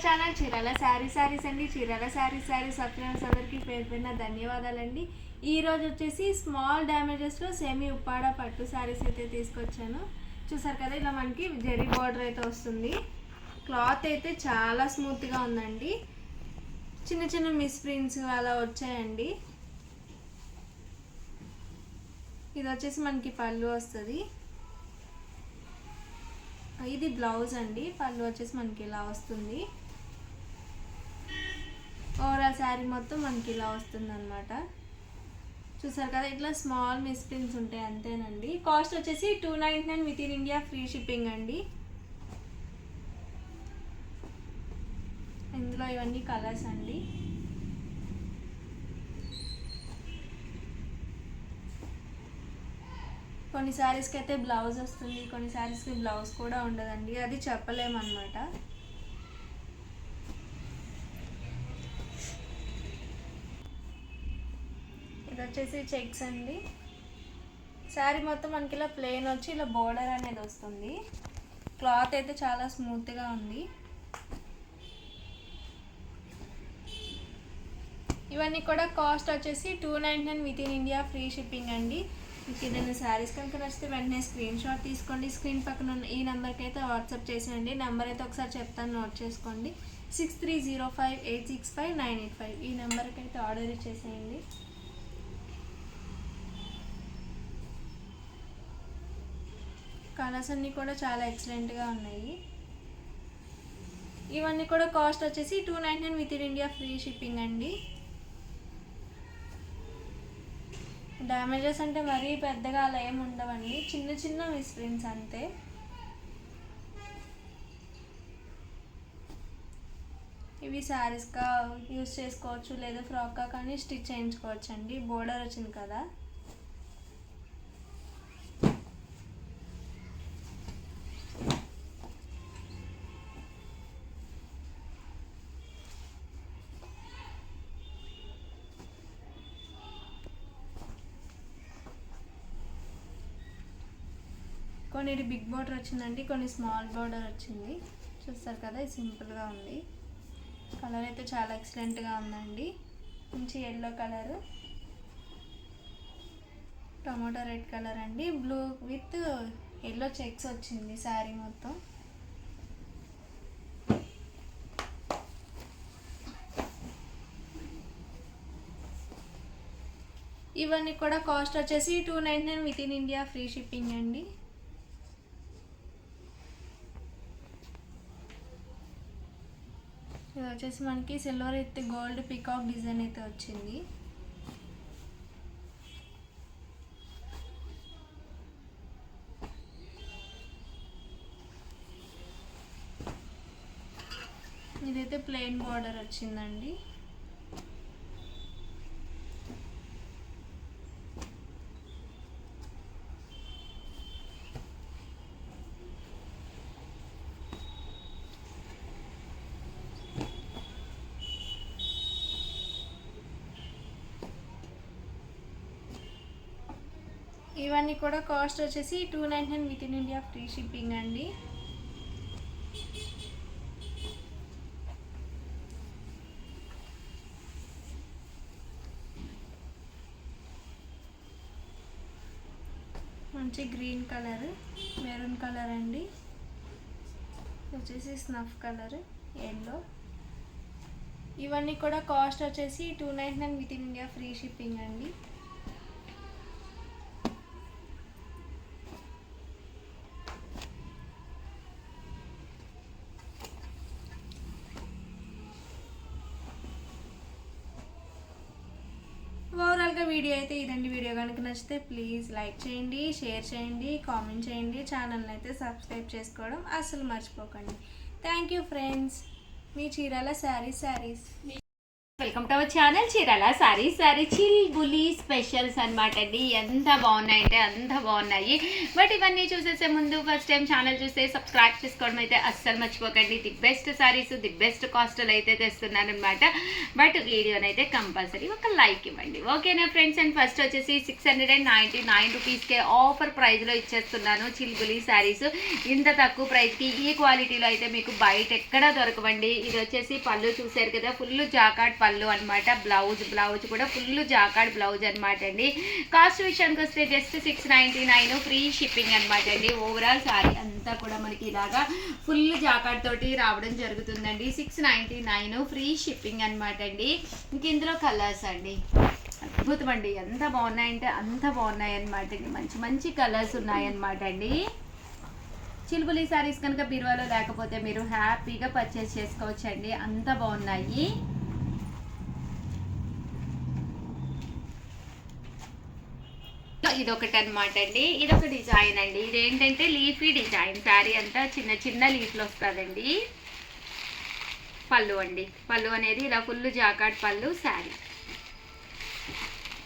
Channel Chirala saris అండి. Chirala saris subscribers అందరికీ పేరు పేరున ధన్యవాదాలండి. ఈరోజు వచ్చేసి స్మాల్ డ్యామేజెస్లో సెమీ ఉప్పాడ పట్టు శారీస్ అయితే తీసుకొచ్చాను. చూసారు కదా, ఇలా మనకి జరీ బార్డర్ అయితే వస్తుంది. క్లాత్ అయితే చాలా స్మూత్గా ఉందండి. చిన్న చిన్న మిస్ప్రింట్స్ అలా వచ్చాయండి. ఇది వచ్చేసి మనకి పళ్ళు వస్తుంది. ఇది బ్లౌజ్ అండి. పళ్ళు వచ్చేసి మనకి ఇలా వస్తుంది. ఓవరాల్ శారీ మొత్తం మనకి ఇలా వస్తుంది అనమాట. చూసారు కదా, ఇట్లా స్మాల్ మిస్ప్రింట్స్ ఉంటాయి అంతేనండి. కాస్ట్ వచ్చేసి 299 within India, free shipping అండి. ఇందులో ఇవన్నీ కలర్స్ అండి. కొన్ని శారీస్కి అయితే బ్లౌజ్ వస్తుంది, కొన్ని శారీస్కి బ్లౌజ్ కూడా ఉండదండి. అది చెప్పలేమన్నమాట. ఇది వచ్చేసి చెక్స్ అండి. శారీ మొత్తం మనకి ఇలా ప్లెయిన్ వచ్చి ఇలా బోర్డర్ అనేది వస్తుంది. క్లాత్ అయితే చాలా స్మూత్గా ఉంది. ఇవన్నీ కూడా కాస్ట్ వచ్చేసి 299 within India, free shipping అండి. మీకు ఏదైనా శారీస్ కనుక నచ్చితే వెంటనే స్క్రీన్ షాట్ తీసుకోండి. స్క్రీన్ పక్కన ఉన్న ఈ నెంబర్కి అయితే వాట్సాప్ చేసేయండి. నెంబర్ అయితే ఒకసారి చెప్తాను, నోట్ చేసుకోండి. 6305865985 ఈ నెంబర్కి అయితే ఆర్డర్ ఇచ్చేసేయండి. కలర్స్ అన్నీ కూడా చాలా ఎక్సలెంట్గా ఉన్నాయి. ఇవన్నీ కూడా కాస్ట్ వచ్చేసి 299 within India, free shipping అండి. డ్యామేజెస్ అంటే మరీ పెద్దగా అలా ఏమి ఉండవండి, చిన్న చిన్న మిస్ప్రింట్స్ అంతే. ఇవి శారీస్గా యూస్ చేసుకోవచ్చు, లేదా ఫ్రాక్గా కానీ స్టిచ్ చేయించుకోవచ్చు అండి. బోర్డర్ వచ్చింది కదా. కొన్ని బిగ్ బోర్డర్ వచ్చిందండి, కొన్ని స్మాల్ బోర్డర్ వచ్చింది. చూస్తారు కదా, ఇది సింపుల్గా ఉంది. కలర్ అయితే చాలా ఎక్సలెంట్గా ఉందండి. మంచి yellow colour, tomato red colour అండి. బ్లూ విత్ ఎల్లో చెక్స్ వచ్చింది శారీ మొత్తం. ఇవన్నీ కూడా కాస్ట్ వచ్చేసి 299 within India, free shipping అండి. ఇది వచ్చేసి మనకి silver with gold peacock design అయితే వచ్చింది. ఇదైతే ప్లెయిన్ బార్డర్ వచ్చిందండి. ఇవన్నీ కూడా కాస్ట్ వచ్చేసి 299 within India, free shipping అండి. మంచి గ్రీన్ కలర్, మెరూన్ కలర్ అండి. వచ్చేసి స్నఫ్ కలర్, ఎల్లో. ఇవన్నీ కూడా కాస్ట్ వచ్చేసి 299 within India, free shipping అండి. ఓవరాల్గా వీడియో అయితే ఇదండి. వీడియో కనుక నచ్చితే ప్లీజ్ లైక్ చేయండి, షేర్ చేయండి, కామెంట్ చేయండి. ఛానల్ని అయితే సబ్స్క్రైబ్ చేసుకోవడం అస్సలు మర్చిపోకండి. Thank you friends. మీ Chirala sarees. Welcome to our channel Chirala sarees చిల్బులి స్పెషల్స్ అనమాట అండి. ఎంత బాగున్నాయంటే అంత బాగున్నాయి. బట్ ఇవన్నీ చూసేసే ముందు ఫస్ట్ టైం ఛానల్ చూస్తే సబ్స్క్రైబ్ చేసుకోవడం అయితే అస్సలు మర్చిపోకండి. The best saris the best కాస్ట్లో అయితే తెస్తున్నాను అనమాట. బట్ వీడియోనైతే కంపల్సరీ ఒక లైక్ ఇవ్వండి, ఓకేనా ఫ్రెండ్స్. అండ్ ఫస్ట్ వచ్చేసి 699 రూపీస్కే ఆఫర్ ప్రైస్లో ఇచ్చేస్తున్నాను చిల్బులి శారీస్. ఇంత తక్కువ ప్రైస్కి ఈ క్వాలిటీలో అయితే మీకు బయట ఎక్కడా దొరకవండి. ఇది వచ్చేసి పళ్ళు చూసారు కదా, ఫుల్ జాకాట్ పళ్ళు అనమాట. బ్లౌజ్ కూడా ఫుల్ జాకాడ్ బ్లౌజ్ అనమాట అండి. కాస్ట్ విషయానికి వస్తే జస్ట్ 699 ఫ్రీ షిప్పింగ్ అనమాట అండి. ఓవరాల్ సారీ అంతా కూడా మనకి ఇలాగా ఫుల్ జాకాడ్ తోటి రావడం జరుగుతుందండి. 699 ఫ్రీ షిప్పింగ్ అనమాట అండి. ఇంక ఇందులో కలర్స్ అండి అద్భుతం అండి, ఎంత బాగున్నాయంటే అంత బాగున్నాయి అనమాట అండి. మంచి మంచి కలర్స్ ఉన్నాయన్నమాట అండి. చిల్బులి సారీస్ కనుక బీరువాలో లేకపోతే మీరు హ్యాపీగా పర్చేస్ చేసుకోవచ్చు అండి, అంత బాగున్నాయి. ఇదొకటి అనమాట అండి, ఇదొక డిజైన్ అండి. ఇదేంటంటే లీఫీ డిజైన్, శారీ అంతా చిన్న చిన్న లీఫ్లు వస్తుందండి. పళ్ళు అండి, పళ్ళు అనేది ఇలా ఫుల్ జాకాట్ పళ్ళు. శారీ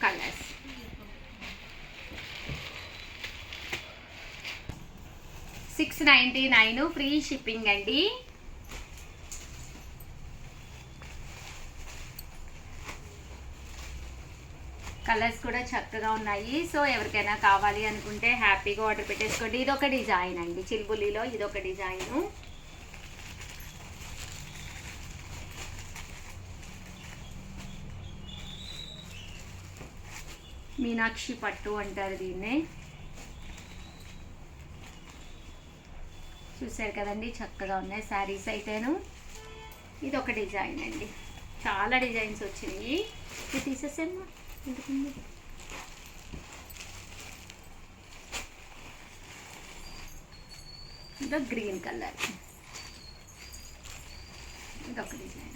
కలర్స్ 699 ఫ్రీ షిప్పింగ్ అండి. కలర్స్ కూడా చక్కగా ఉన్నాయి. సో ఎవరికైనా కావాలి అనుకుంటే హ్యాపీగా ఆర్డర్ పెట్టేసుకోండి. ఇదొక డిజైన్ అండి, చిల్బులిలో ఇదొక డిజైను. మీనాక్షి పట్టు అంటారు దీన్నే. చూసారు కదండి, చక్కగా ఉన్నాయి శారీస్ అయితేను. ఇదొక డిజైన్ అండి, చాలా డిజైన్స్ వచ్చినాయి. ఇది తీసేసేమ్మా. ఇదో గ్రీన్ కలర్, ఇదొక డిజైన్.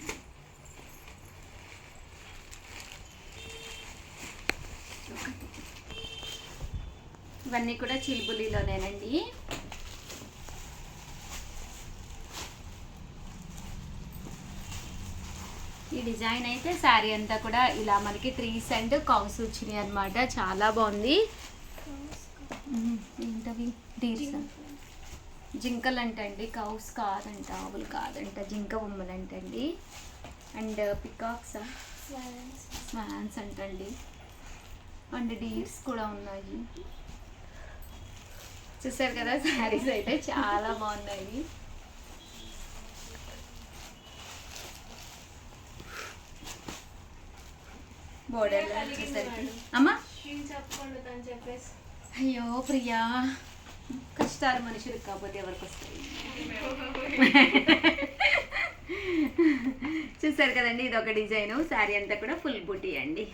ఇవన్నీ కూడా చిల్బులిలోనేనండి. ఈ డిజైన్ అయితే శారీ అంతా కూడా ఇలా మనకి ట్రీస్ అండ్ కౌస్ వచ్చినాయి అనమాట. చాలా బాగుంది. ఏంటవి డీర్స్, జింకలు అంటండి, కౌస్ కాదంట, ఆవులు కాదంట, జింక బొమ్మలు అంటండి. అండ్ పికాక్స్, స్వాన్స్ అంటండి. అండ్ డీర్స్ కూడా ఉన్నాయి. చూసారు కదా, శారీస్ అయితే చాలా బాగున్నాయి. బోర్డర్ వచ్చేసరికి అమ్మా అయ్యో ప్రియా, కష్టాలు మనుషులకు కాకపోతే ఎవరికి వస్తాయి. చూసారు కదండి, ఇది ఒక డిజైన్. శారీ అంతా కూడా ఫుల్ బూటీ అండి.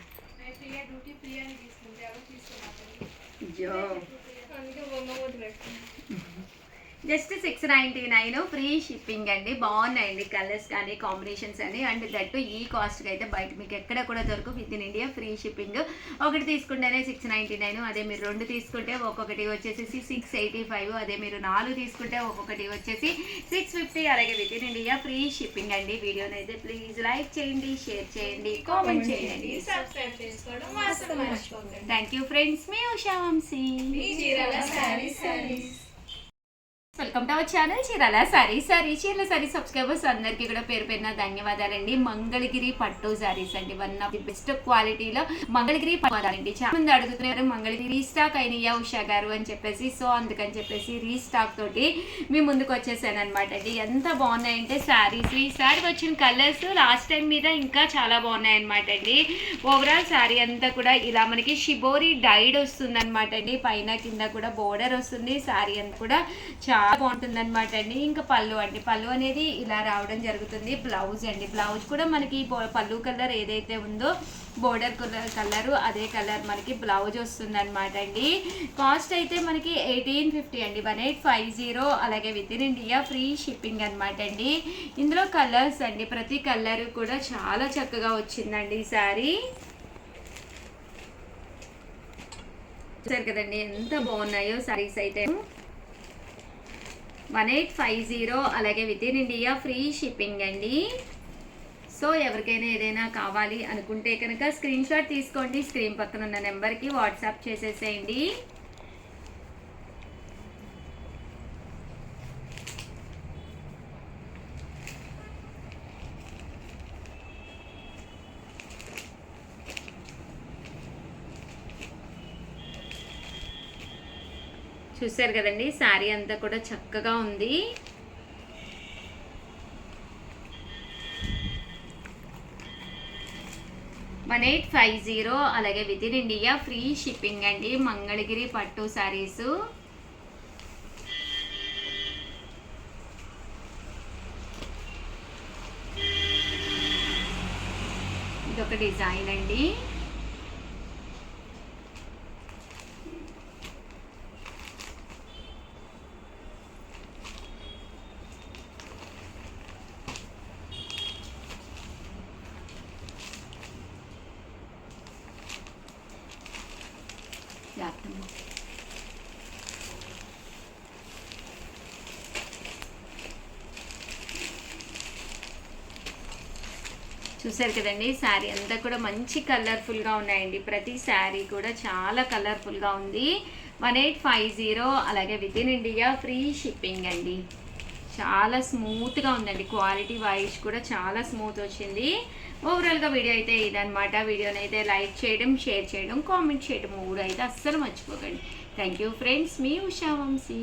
జస్ట్ 699 ఫ్రీ షిప్పింగ్ అండి. బాగున్నాయండి కలర్స్ కానీ కాంబినేషన్స్ అని. అండ్ దట్టు ఈ కాస్ట్కి అయితే బయట మీకు ఎక్కడ కూడా దొరకు. Within India free shipping. ఒకటి తీసుకుంటేనే 699, అదే మీరు 2 తీసుకుంటే ఒక్కొక్కటి వచ్చేసి 685, అదే మీరు 4 తీసుకుంటే ఒక్కొక్కటి వచ్చేసి 650. అలాగే within India free shipping అండి. వీడియోని అయితే ప్లీజ్ లైక్ చేయండి, షేర్ చేయండి, కామెంట్ చేయండి. Thank you friends. మీ Usha Vamsi. Welcome to our channel Chirala sarees subscribers అందరికీ కూడా పేరు పేరున ధన్యవాదాలండి. మంగళగిరి పట్టు సారీస్ అండి, వన్ ఆఫ్ ది బెస్ట్ క్వాలిటీలో మంగళగిరి పట్టు. చాలా మంది అడుగుతున్నారు మంగళగిరి రీస్టాక్ అయినయా ఉషా గారు అని చెప్పేసి. సో అందుకని చెప్పేసి రీస్టాక్ తోటి మీ ముందుకు వచ్చేసాను అనమాట అండి. ఎంత బాగున్నాయంటే శారీస్, ఈ శారీ వచ్చిన కలర్స్ లాస్ట్ టైం మీద ఇంకా చాలా బాగున్నాయి అనమాట అండి. ఓవరాల్ శారీ అంతా కూడా ఇలా మనకి షిబోరి డైడ్ వస్తుంది అనమాట అండి. పైన కింద కూడా బోర్డర్ వస్తుంది. శారీ అంతా కూడా చాలా బాగుంటుంది అనమాట అండి. ఇంకా పళ్ళు అండి, పళ్ళు అనేది ఇలా రావడం జరుగుతుంది. బ్లౌజ్ అండి, బ్లౌజ్ కూడా మనకి పళ్ళు కలర్ ఏదైతే ఉందో బోర్డర్ కలర్ అదే కలర్ మనకి బ్లౌజ్ వస్తుంది అనమాట అండి. కాస్ట్ అయితే మనకి 1850 అండి, 1850. అలాగే within India free shipping అనమాట అండి. ఇందులో కలర్స్ అండి, ప్రతి కలర్ కూడా చాలా చక్కగా వచ్చిందండి ఈ శారీ. చూసారు కదండి ఎంత బాగున్నాయో శారీస్ అయితే. 1850 అలాగే within India free shipping అండి. సో ఎవరికైనా ఏదైనా కావాలి అనుకుంటే కనుక స్క్రీన్ షాట్ తీసుకోండి, స్క్రీన్ పక్కన ఉన్న నెంబర్కి వాట్సాప్ చేసేసేయండి. చూసారు కదండి, శారీ అంతా కూడా చక్కగా ఉంది. మన 1850 అలాగే within India free shipping అండి. మంగళగిరి పట్టు శారీస్. ఇదొక డిజైన్ అండి. చూసారు కదండి, శారీ అంతా కూడా మంచి కలర్ఫుల్గా ఉన్నాయండి. ప్రతి శారీ కూడా చాలా కలర్ఫుల్గా ఉంది. 1850 అలాగే within India free shipping అండి. చాలా స్మూత్గా ఉందండి, క్వాలిటీ వైజ్ కూడా చాలా స్మూత్ వచ్చింది. ఓవరాల్గా వీడియో అయితే ఇదనమాట. వీడియోని అయితే లైక్ చేయడం, షేర్ చేయడం, కామెంట్ చేయడం 3 అయితే అస్సలు మర్చిపోకండి. థ్యాంక్ యూ ఫ్రెండ్స్, మీ ఉషా వంశీ.